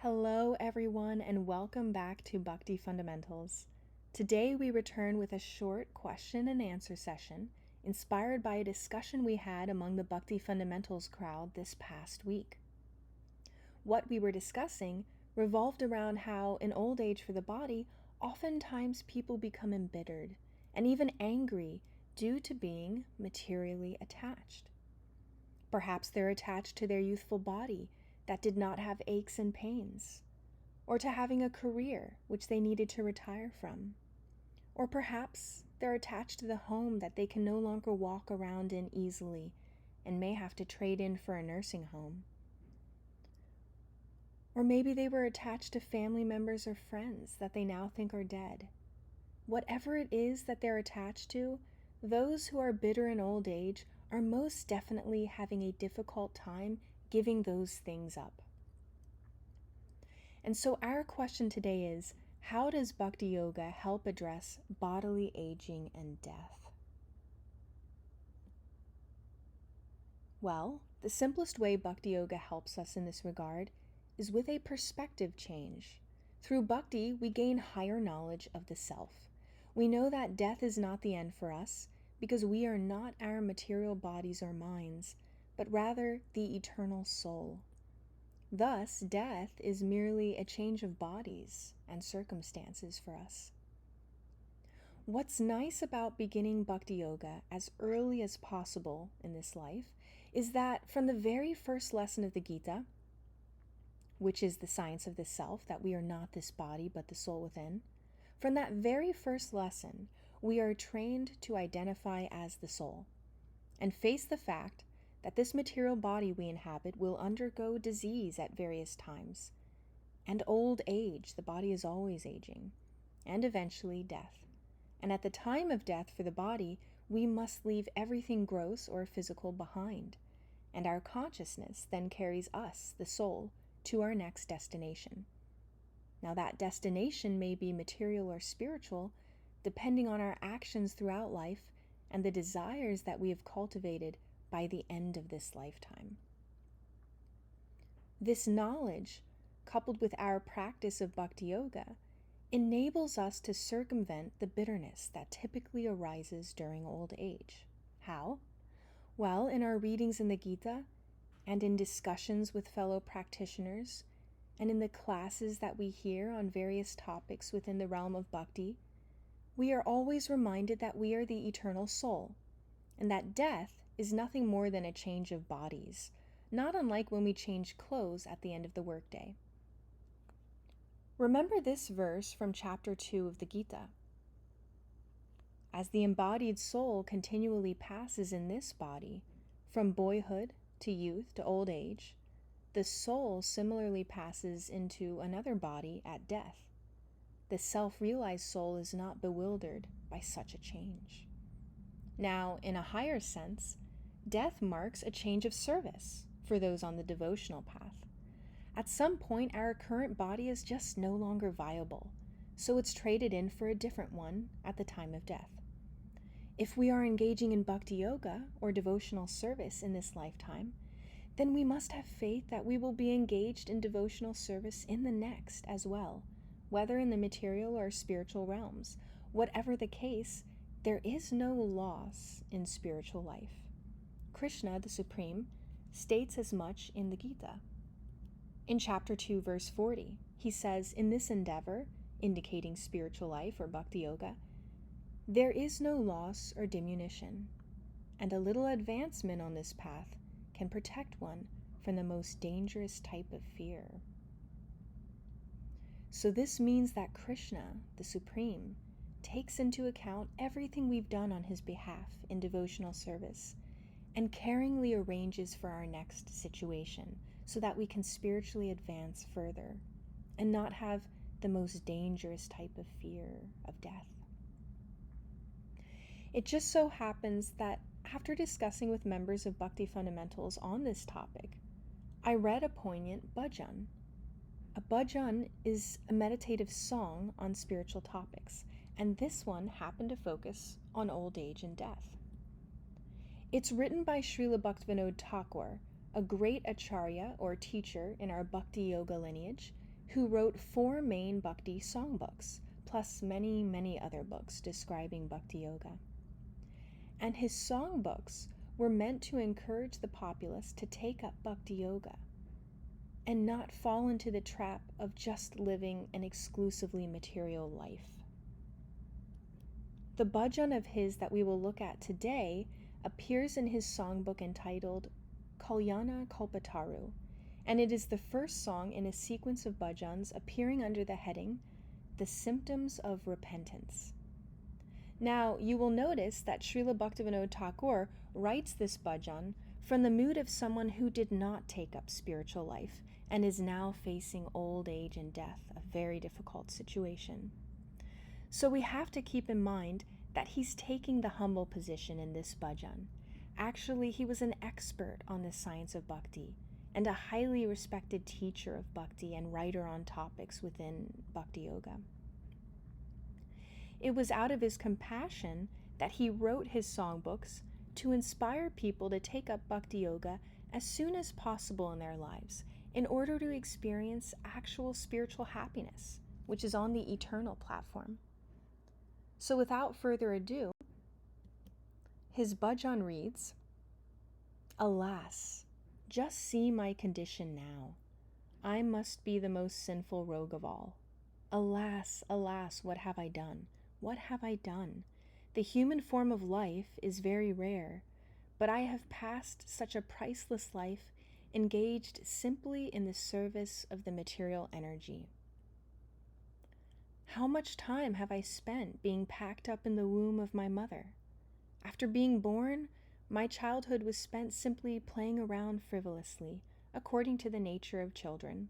Hello, everyone, and welcome back to Bhakti Fundamentals. Today, we return with a short question and answer session inspired by a discussion we had among the Bhakti Fundamentals crowd this past week. What we were discussing revolved around how, in old age for the body, oftentimes people become embittered and even angry due to being materially attached. Perhaps they're attached to their youthful body that did not have aches and pains, or to having a career which they needed to retire from. Or perhaps they're attached to the home that they can no longer walk around in easily and may have to trade in for a nursing home. Or maybe they were attached to family members or friends that they now think are dead. Whatever it is that they're attached to, those who are bitter in old age are most definitely having a difficult time giving those things up. And so our question today is, how does Bhakti Yoga help address bodily aging and death? Well, the simplest way Bhakti Yoga helps us in this regard is with a perspective change. Through Bhakti, we gain higher knowledge of the self. We know that death is not the end for us because we are not our material bodies or minds, but rather the eternal soul. Thus, death is merely a change of bodies and circumstances for us. What's nice about beginning Bhakti Yoga as early as possible in this life is that from the very first lesson of the Gita, which is the science of the self, that we are not this body but the soul within, from that very first lesson, we are trained to identify as the soul and face the fact that this material body we inhabit will undergo disease at various times, and old age, the body is always aging, and eventually death. And at the time of death for the body, we must leave everything gross or physical behind, and our consciousness then carries us, the soul, to our next destination. Now that destination may be material or spiritual, depending on our actions throughout life and the desires that we have cultivated by the end of this lifetime. This knowledge, coupled with our practice of Bhakti Yoga, enables us to circumvent the bitterness that typically arises during old age. How? Well, in our readings in the Gita, and in discussions with fellow practitioners, and in the classes that we hear on various topics within the realm of Bhakti, we are always reminded that we are the eternal soul, and that death is nothing more than a change of bodies, not unlike when we change clothes at the end of the workday. Remember this verse from chapter 2 of the Gita. As the embodied soul continually passes in this body, from boyhood to youth to old age, the soul similarly passes into another body at death. The self-realized soul is not bewildered by such a change. Now, in a higher sense, death marks a change of service for those on the devotional path. At some point, our current body is just no longer viable, so it's traded in for a different one at the time of death. If we are engaging in Bhakti Yoga or devotional service in this lifetime, then we must have faith that we will be engaged in devotional service in the next as well, whether in the material or spiritual realms. Whatever the case, there is no loss in spiritual life. Krishna, the Supreme, states as much in the Gita. In chapter 2, verse 40, he says, in this endeavor, indicating spiritual life or Bhakti Yoga, there is no loss or diminution, and a little advancement on this path can protect one from the most dangerous type of fear. So this means that Krishna, the Supreme, takes into account everything we've done on his behalf in devotional service and caringly arranges for our next situation so that we can spiritually advance further and not have the most dangerous type of fear of death. It just so happens that after discussing with members of Bhakti Fundamentals on this topic, I read a poignant bhajan. A bhajan is a meditative song on spiritual topics, and this one happened to focus on old age and death. It's written by Srila Bhaktivinoda Thakur, a great acharya or teacher in our Bhakti Yoga lineage, who wrote 4 main Bhakti songbooks, plus many, many other books describing Bhakti Yoga. And his songbooks were meant to encourage the populace to take up Bhakti Yoga and not fall into the trap of just living an exclusively material life. The bhajan of his that we will look at today appears in his songbook entitled Kalyana Kalpataru, and it is the first song in a sequence of bhajans appearing under the heading, The Symptoms of Repentance. Now, you will notice that Srila Bhaktivinoda Thakur writes this bhajan from the mood of someone who did not take up spiritual life and is now facing old age and death, a very difficult situation. So we have to keep in mind that he's taking the humble position in this bhajan. Actually, he was an expert on the science of bhakti and a highly respected teacher of bhakti and writer on topics within Bhakti Yoga. It was out of his compassion that he wrote his songbooks to inspire people to take up Bhakti Yoga as soon as possible in their lives in order to experience actual spiritual happiness, which is on the eternal platform. So without further ado, his bhajan reads, Alas, just see my condition now. I must be the most sinful rogue of all. Alas, alas, what have I done? What have I done? The human form of life is very rare, but I have passed such a priceless life engaged simply in the service of the material energy. How much time have I spent being packed up in the womb of my mother? After being born, my childhood was spent simply playing around frivolously, according to the nature of children.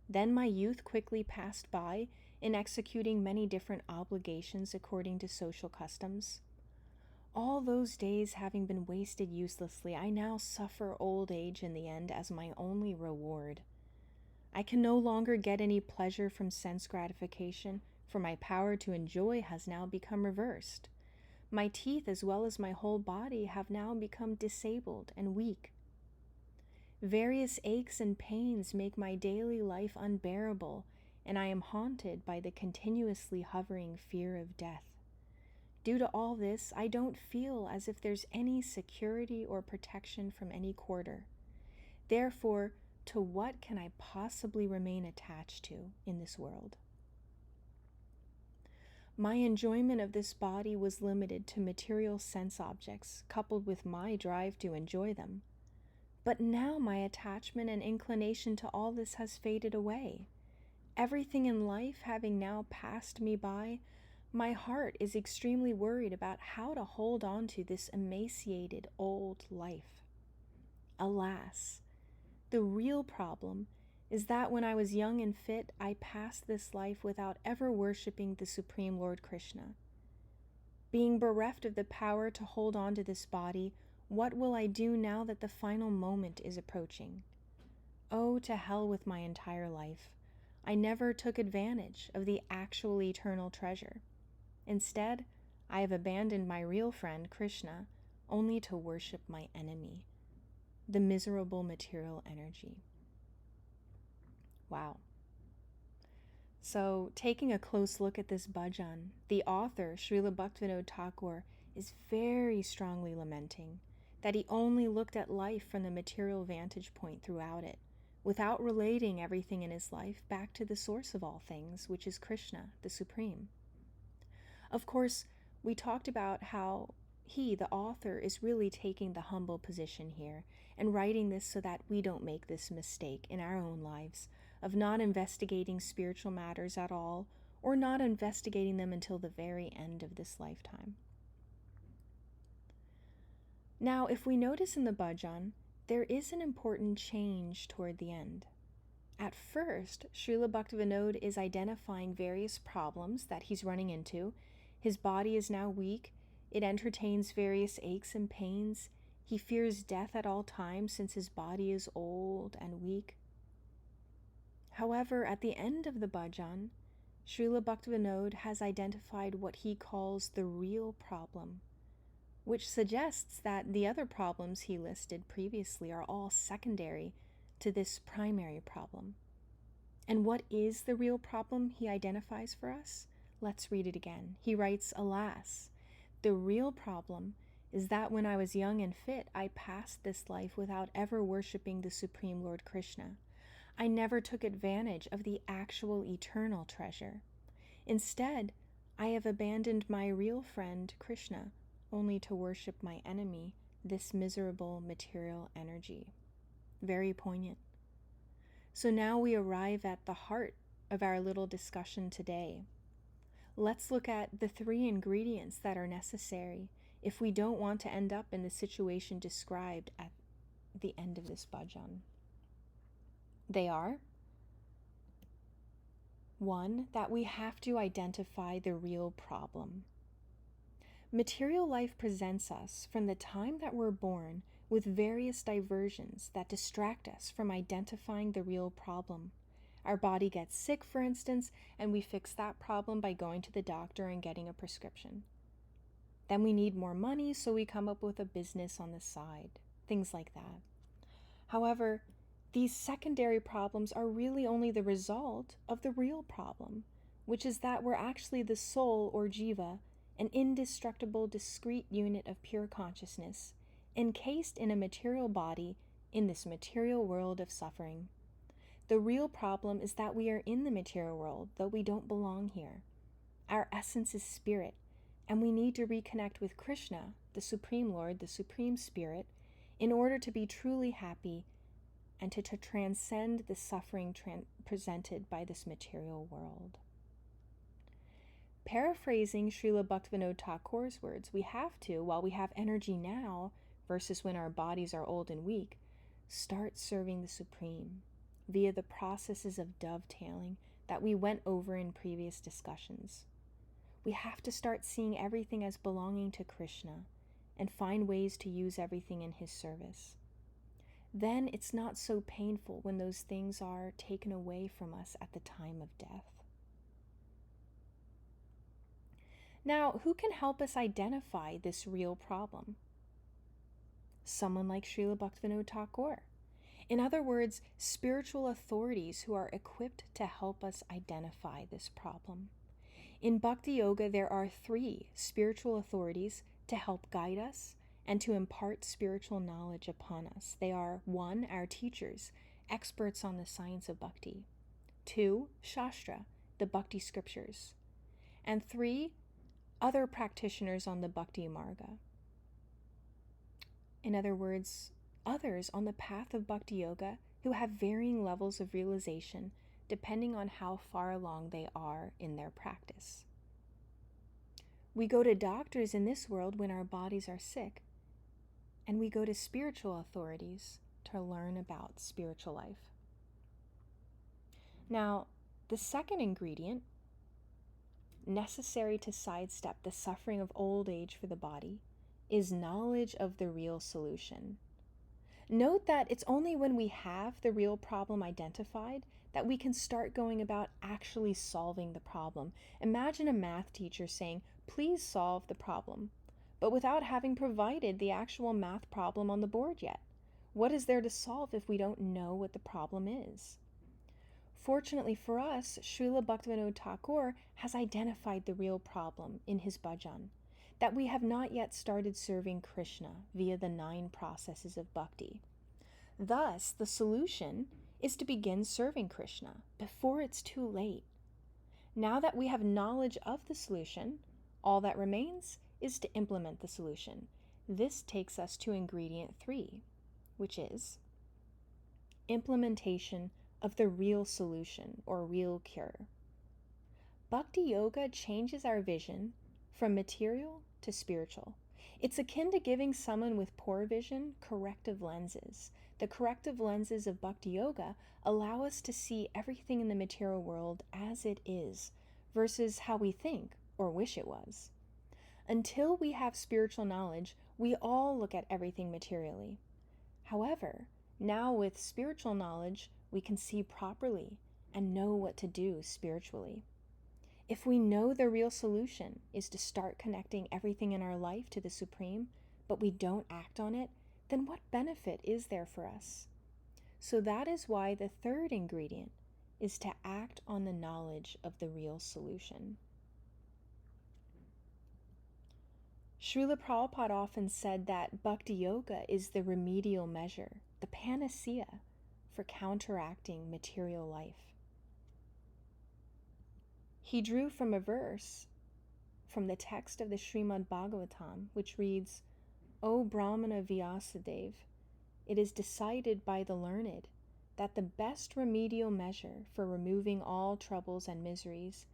Then my youth quickly passed by in executing many different obligations according to social customs. All those days having been wasted uselessly, I now suffer old age in the end as my only reward. I can no longer get any pleasure from sense gratification, for my power to enjoy has now become reversed. My teeth as well as my whole body have now become disabled and weak. Various aches and pains make my daily life unbearable, and I am haunted by the continuously hovering fear of death. Due to all this, I don't feel as if there's any security or protection from any quarter. Therefore, to what can I possibly remain attached to in this world? My enjoyment of this body was limited to material sense objects, coupled with my drive to enjoy them. But now my attachment and inclination to all this has faded away. Everything in life having now passed me by, my heart is extremely worried about how to hold on to this emaciated old life. Alas, the real problem is that when I was young and fit, I passed this life without ever worshiping the Supreme Lord Krishna. Being bereft of the power to hold on to this body, what will I do now that the final moment is approaching? Oh, to hell with my entire life. I never took advantage of the actual eternal treasure. Instead, I have abandoned my real friend, Krishna, only to worship my enemy, the miserable material energy. Wow. So, taking a close look at this bhajan, the author, Srila Bhaktivinoda Thakur, is very strongly lamenting that he only looked at life from the material vantage point throughout it, without relating everything in his life back to the source of all things, which is Krishna, the Supreme. Of course, we talked about how he, the author, is really taking the humble position here and writing this so that we don't make this mistake in our own lives of not investigating spiritual matters at all, or not investigating them until the very end of this lifetime. Now, if we notice in the bhajan, there is an important change toward the end. At first, Srila Bhaktivinoda is identifying various problems that he's running into. His body is now weak. It entertains various aches and pains. He fears death at all times since his body is old and weak. However, at the end of the bhajan, Srila Bhaktivinoda has identified what he calls the real problem, which suggests that the other problems he listed previously are all secondary to this primary problem. And what is the real problem he identifies for us? Let's read it again. He writes, "Alas, the real problem is that when I was young and fit, I passed this life without ever worshiping the Supreme Lord Krishna. I never took advantage of the actual eternal treasure. Instead, I have abandoned my real friend, Krishna, only to worship my enemy, this miserable material energy." Very poignant. So now we arrive at the heart of our little discussion today. Let's look at the 3 ingredients that are necessary if we don't want to end up in the situation described at the end of this bhajan. They are: 1, that we have to identify the real problem. Material life presents us from the time that we're born with various diversions that distract us from identifying the real problem. Our body gets sick, for instance, and we fix that problem by going to the doctor and getting a prescription. Then we need more money, so we come up with a business on the side, things like that. However, these secondary problems are really only the result of the real problem, which is that we're actually the soul, or jiva, an indestructible discrete unit of pure consciousness, encased in a material body in this material world of suffering. The real problem is that we are in the material world, though we don't belong here. Our essence is spirit, and we need to reconnect with Krishna, the Supreme Lord, the Supreme Spirit, in order to be truly happy and to transcend the suffering presented by this material world. Paraphrasing Srila Bhaktivinoda Thakur's words, we have to, while we have energy now, versus when our bodies are old and weak, start serving the Supreme via the processes of dovetailing that we went over in previous discussions. We have to start seeing everything as belonging to Krishna and find ways to use everything in his service. Then it's not so painful when those things are taken away from us at the time of death. Now, who can help us identify this real problem? Someone like Srila Bhaktivinoda Thakur. In other words, spiritual authorities who are equipped to help us identify this problem. In Bhakti Yoga, there are 3 spiritual authorities to help guide us and to impart spiritual knowledge upon us. They are: 1, our teachers, experts on the science of bhakti; 2, Shastra, the bhakti scriptures; and 3, other practitioners on the Bhakti Marga. In other words, others on the path of Bhakti Yoga who have varying levels of realization depending on how far along they are in their practice. We go to doctors in this world when our bodies are sick, and we go to spiritual authorities to learn about spiritual life. Now, the second ingredient necessary to sidestep the suffering of old age for the body is knowledge of the real solution. Note that it's only when we have the real problem identified that we can start going about actually solving the problem. Imagine a math teacher saying, "Please solve the problem," but without having provided the actual math problem on the board yet. What is there to solve if we don't know what the problem is? Fortunately for us, Srila Bhaktivinoda Thakur has identified the real problem in his bhajan, that we have not yet started serving Krishna via the 9 processes of bhakti. Thus, the solution is to begin serving Krishna before it's too late. Now that we have knowledge of the solution, all that remains is to implement the solution. This takes us to ingredient 3, which is implementation of the real solution or real cure. Bhakti Yoga changes our vision from material to spiritual. It's akin to giving someone with poor vision corrective lenses. The corrective lenses of Bhakti Yoga allow us to see everything in the material world as it is, versus how we think or wish it was. Until we have spiritual knowledge, we all look at everything materially. However, now with spiritual knowledge, we can see properly and know what to do spiritually. If we know the real solution is to start connecting everything in our life to the Supreme, but we don't act on it, then what benefit is there for us? So that is why the third ingredient is to act on the knowledge of the real solution. Srila Prabhupada often said that Bhakti Yoga is the remedial measure, the panacea for counteracting material life. He drew from a verse from the text of the Srimad Bhagavatam, which reads, O Brahmana Vyasadeva, it is decided by the learned that the best remedial measure for removing all troubles and miseries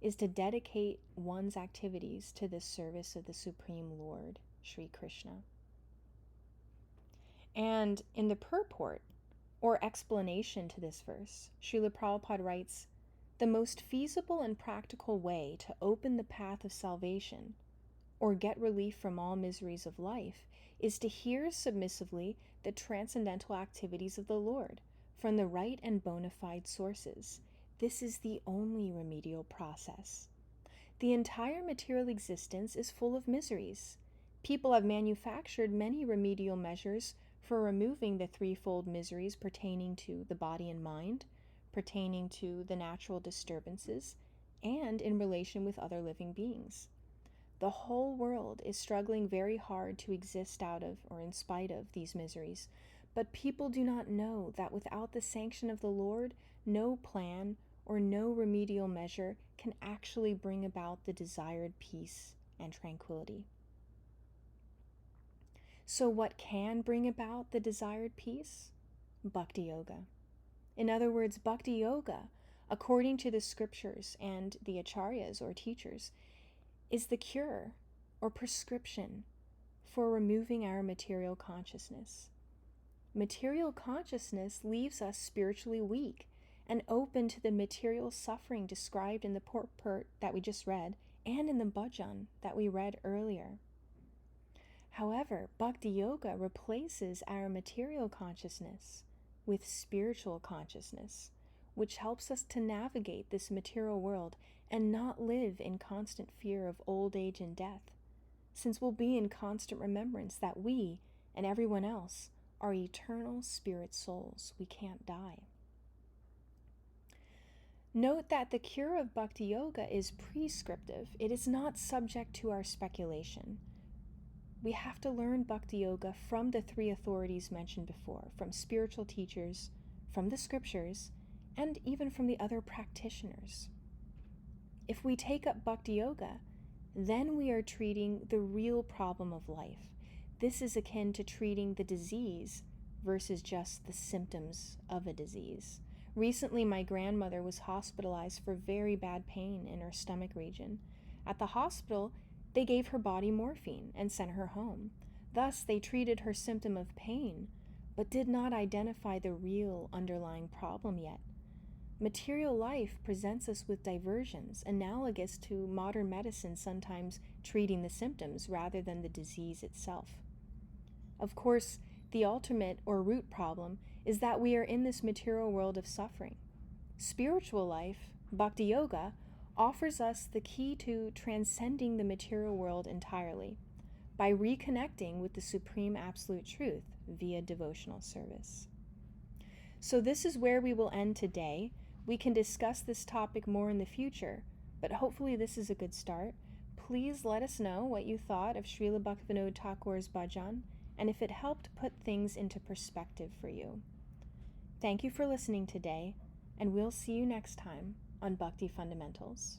is to dedicate one's activities to the service of the Supreme Lord, Sri Krishna. And in the purport, or explanation to this verse, Srila Prabhupada writes, the most feasible and practical way to open the path of salvation, or get relief from all miseries of life, is to hear submissively the transcendental activities of the Lord from the right and bona fide sources. This is the only remedial process. The entire material existence is full of miseries. People have manufactured many remedial measures for removing the threefold miseries pertaining to the body and mind, pertaining to the natural disturbances, and in relation with other living beings. The whole world is struggling very hard to exist out of or in spite of these miseries, but people do not know that without the sanction of the Lord, no plan or no remedial measure can actually bring about the desired peace and tranquility. So what can bring about the desired peace? Bhakti Yoga. In other words, Bhakti Yoga, according to the scriptures and the acharyas or teachers, is the cure or prescription for removing our material consciousness. Material consciousness leaves us spiritually weak and open to the material suffering described in the purport that we just read and in the bhajan that we read earlier. However, Bhakti Yoga replaces our material consciousness with spiritual consciousness, which helps us to navigate this material world and not live in constant fear of old age and death, since we'll be in constant remembrance that we and everyone else are eternal spirit souls. We can't die. Note that the cure of Bhakti Yoga is prescriptive. It is not subject to our speculation. We have to learn Bhakti Yoga from the three authorities mentioned before, from spiritual teachers, from the scriptures, and even from the other practitioners. If we take up Bhakti Yoga, then we are treating the real problem of life. This is akin to treating the disease versus just the symptoms of a disease. Recently, my grandmother was hospitalized for very bad pain in her stomach region. At the hospital, they gave her body morphine and sent her home. Thus, they treated her symptom of pain, but did not identify the real underlying problem yet. Material life presents us with diversions analogous to modern medicine sometimes treating the symptoms rather than the disease itself. Of course, the ultimate or root problem is that we are in this material world of suffering. Spiritual life, Bhakti Yoga, offers us the key to transcending the material world entirely by reconnecting with the Supreme Absolute Truth via devotional service. So this is where we will end today. We can discuss this topic more in the future, but hopefully this is a good start. Please let us know what you thought of Srila Bhaktivinoda Thakur's bhajan and if it helped put things into perspective for you. Thank you for listening today, and we'll see you next time on Bhakti Fundamentals.